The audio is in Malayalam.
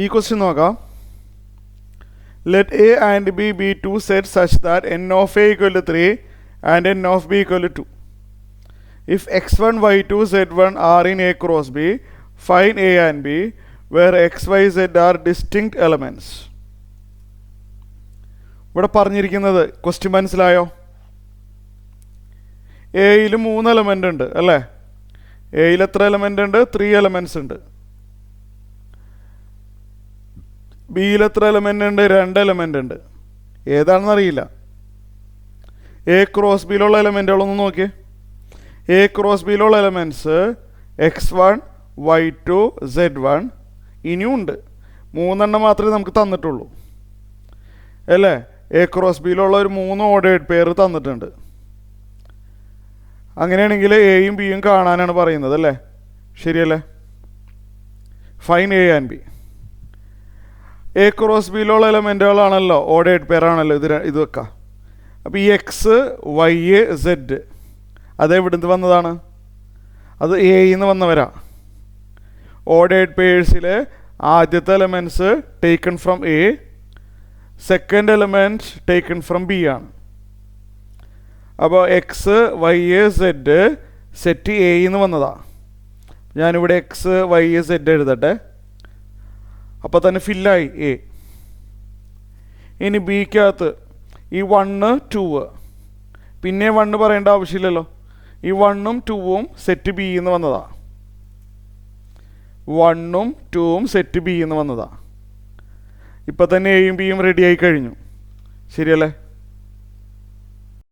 ഈ ക്വസ്റ്റ്യൻ നോക്കാം. Let A and B be two set such that n of A equal to 3 and n of B equal to 2. If x1, y2, z1 are in A cross B, find A and B where x, y, z are distinct elements. ഇവിടെ പറഞ്ഞിരിക്കുന്നത് ക്വസ്റ്റ്യൻ മനസ്സിലായോ? എയിൽ 3 എലമെൻ്റ് ഉണ്ട് അല്ലേ? എയിൽ എത്ര എലമെൻ്റ് ഉണ്ട്? 3 എലമെൻറ്റ്സ് ഉണ്ട്. ബിയിൽ എത്ര എലമെൻ്റ് ഉണ്ട്? 2 എലമെൻ്റ് ഉണ്ട്. ഏതാണെന്ന് അറിയില്ല. എ ക്രോസ് ബിയിലുള്ള എലമെൻറ്റുകളൊന്ന് നോക്കിയേ. A cross ബിയിലുള്ള elements x1, y2, z1 ഇനിയും ഉണ്ട്. 3 മാത്രമേ നമുക്ക് തന്നിട്ടുള്ളൂ അല്ലേ? എ ക്രോസ് ബിയിലുള്ള ഒരു 3 ഓർഡേർഡ് പെയർ തന്നിട്ടുണ്ട്. അങ്ങനെയാണെങ്കിൽ എയും ബിയും കാണാനാണ് പറയുന്നത് അല്ലേ? ശരിയല്ലേ? Fine A and B. A cross ബിയിലുള്ള എലമെൻറ്റുകളാണല്ലോ, ഓർഡേർഡ് പെയർ ആണല്ലോ ഇത് വെക്കാം. അപ്പോൾ ഈ എക്സ്, വൈ, സെഡ് അതെവിടുന്ന് വന്നതാണ്? അത് എയിൽ നിന്ന് വന്നവരാ. ഓർഡേർഡ് പേഴ്സിലെ ആദ്യത്തെ elements taken from A, second element taken from B ആണ്. അപ്പോൾ എക്സ്, വൈ, സെഡ് സെറ്റ് എയിൽ നിന്ന് വന്നതാണ്. ഞാനിവിടെ എക്സ്, വൈ, സെഡ് എഴുതട്ടെ. അപ്പോൾ തന്നെ ഫില്ലായി എ. ഇനി ബിക്കകത്ത് ഈ 1, 2 പിന്നെ 1 പറയേണ്ട ആവശ്യമില്ലല്ലോ. ഈ 1ഉം 2ഉം സെറ്റ് ബി എന്ന് വന്നതാണ്. 1ഉം 2ഉം സെറ്റ് ബി എന്ന് വന്നതാണ്. ഇപ്പം തന്നെ എയും ബിയും റെഡി ആയി കഴിഞ്ഞു. ശരിയല്ലേ?